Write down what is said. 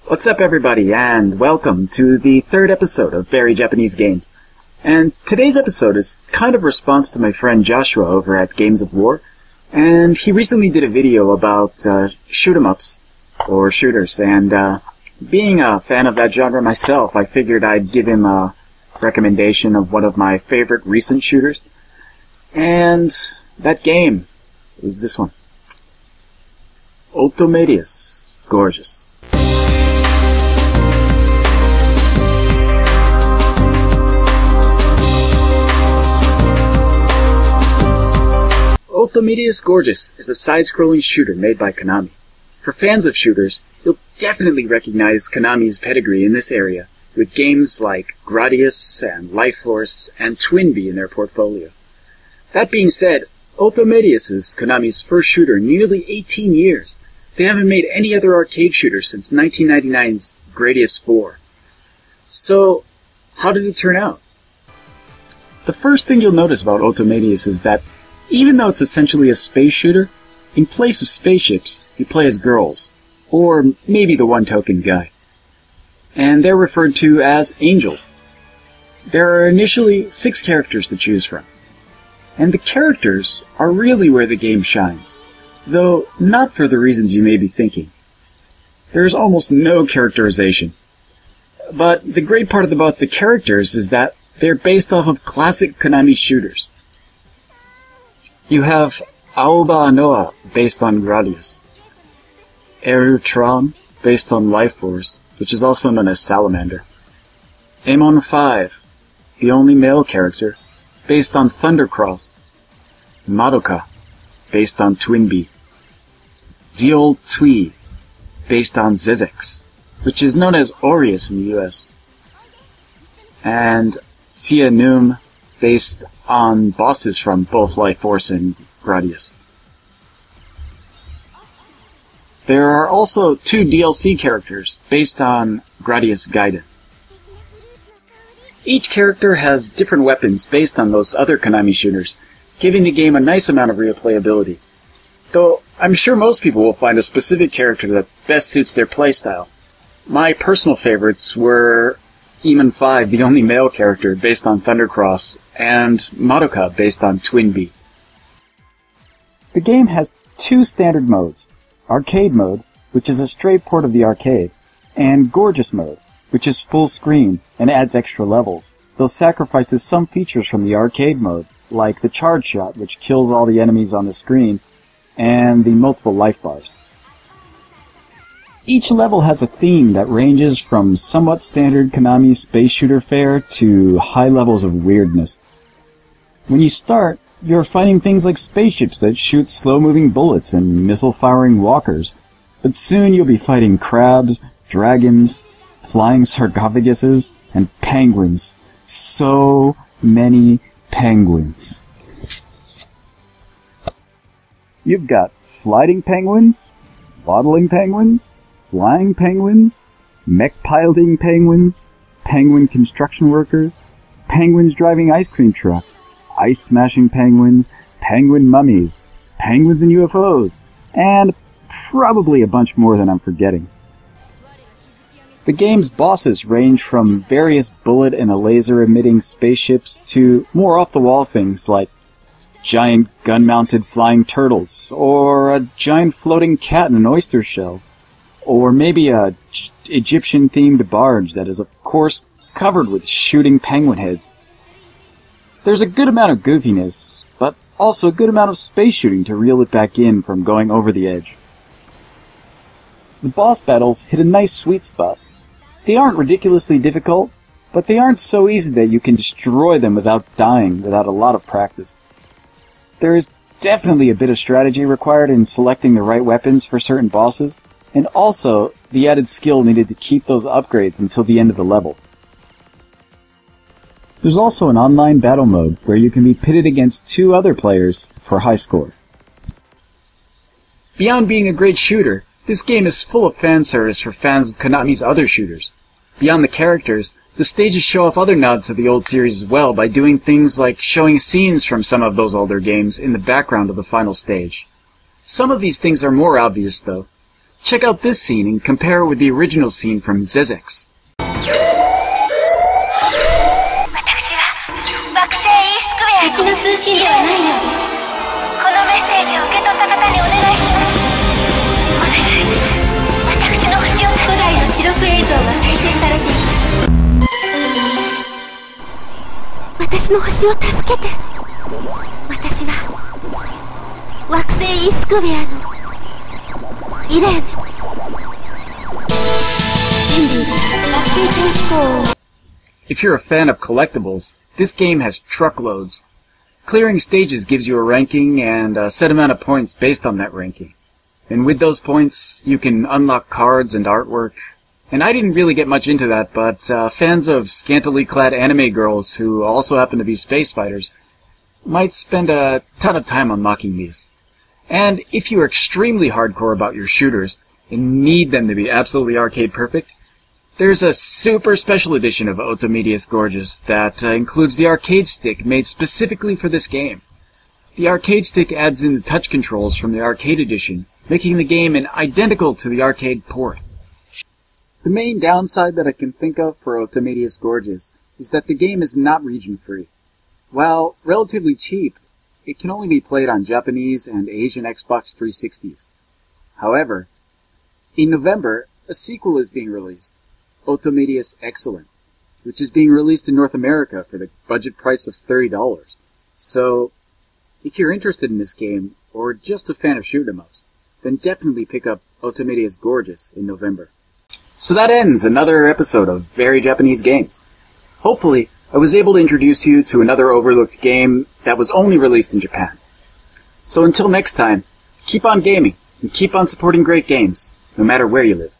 What's up everybody, and welcome to the third episode of Very Japanese Games. And today's episode is kind of a response to my friend Joshua over at Games of War, and he recently did a video about shoot-em-ups, or shooters, and being a fan of that genre myself, I figured I'd give him a recommendation of one of my favorite recent shooters, and that game is this one. Otomedius Gorgeous. Otomedius Gorgeous is a side-scrolling shooter made by Konami. For fans of shooters, you'll definitely recognize Konami's pedigree in this area, with games like Gradius and Life Force and Twinbee in their portfolio. That being said, Otomedius is Konami's first shooter in nearly 18 years. They haven't made any other arcade shooter since 1999's Gradius 4. So, how did it turn out? The first thing you'll notice about Otomedius is that even though it's essentially a space shooter, in place of spaceships, you play as girls, or maybe the one token guy. And they're referred to as angels. There are initially 6 characters to choose from. And the characters are really where the game shines, though not for the reasons you may be thinking. There's almost no characterization. But the great part about the characters is that they're based off of classic Konami shooters. You have Aoba Anoa, based on Gradius, Erutron, based on Life Force, which is also known as Salamander, Amon 5, the only male character, based on Thundercross, Madoka, based on Twinbee, Diol Tui, based on Zezex, which is known as Aureus in the US, and Tia Num, based on bosses from both Life Force and Gradius. There are also 2 DLC characters based on Gradius Gaiden. Each character has different weapons based on those other Konami shooters, giving the game a nice amount of replayability. Though I'm sure most people will find a specific character that best suits their playstyle. My personal favorites were Amon 5, the only male character, based on Thundercross, and Madoka, based on Twinbee. The game has 2 standard modes: Arcade Mode, which is a straight port of the arcade, and Gorgeous Mode, which is full screen and adds extra levels, though sacrifices some features from the arcade mode, like the charge shot, which kills all the enemies on the screen, and the multiple life bars. Each level has a theme that ranges from somewhat standard Konami space shooter fare to high levels of weirdness. When you start, you're fighting things like spaceships that shoot slow-moving bullets and missile-firing walkers, but soon you'll be fighting crabs, dragons, flying sarcophaguses, and penguins. So many penguins. You've got flying penguins, waddling penguins, flying penguins, mech-piloting penguins, penguin construction workers, penguins driving ice cream trucks, ice-smashing penguins, penguin mummies, penguins and UFOs, and probably a bunch more than I'm forgetting. The game's bosses range from various bullet and a laser-emitting spaceships to more off-the-wall things like giant gun-mounted flying turtles, or a giant floating cat in an oyster shell, or maybe a Egyptian-themed barge that is, of course, covered with shooting penguin heads. There's a good amount of goofiness, but also a good amount of space shooting to reel it back in from going over the edge. The boss battles hit a nice sweet spot. They aren't ridiculously difficult, but they aren't so easy that you can destroy them without dying without a lot of practice. There is definitely a bit of strategy required in selecting the right weapons for certain bosses, and also the added skill needed to keep those upgrades until the end of the level. There's also an online battle mode where you can be pitted against 2 other players for a high score. Beyond being a great shooter, this game is full of fan service for fans of Konami's other shooters. Beyond the characters, the stages show off other nods to the old series as well by doing things like showing scenes from some of those older games in the background of the final stage. Some of these things are more obvious though. Check out this scene and compare it with the original scene from Zezex. 敵の通信ではないようです。このメッセージを受け取った方にお願いします。お願い。私の星を古代の記録映像が再生されています。私の星を助けて。私は惑星イスクベアのイレーヌ。人類が惑星上飛行を。If you're a fan of collectibles, this game has truckloads. Clearing stages gives you a ranking and a set amount of points based on that ranking. And with those points, you can unlock cards and artwork. And I didn't really get much into that, but fans of scantily clad anime girls who also happen to be space fighters might spend a ton of time unlocking these. And if you're extremely hardcore about your shooters and need them to be absolutely arcade perfect, there's a super special edition of Otomedius Gorgeous that includes the arcade stick made specifically for this game. The arcade stick adds in the touch controls from the arcade edition, making the game identical to the arcade port. The main downside that I can think of for Otomedius Gorgeous is that the game is not region-free. While relatively cheap, it can only be played on Japanese and Asian Xbox 360s. However, in November, a sequel is being released, Otomedius Excellent, which is being released in North America for the budget price of $30. So, if you're interested in this game, or just a fan of shoot 'em ups, then definitely pick up Otomedius Gorgeous in November. So that ends another episode of Very Japanese Games. Hopefully, I was able to introduce you to another overlooked game that was only released in Japan. So until next time, keep on gaming, and keep on supporting great games, no matter where you live.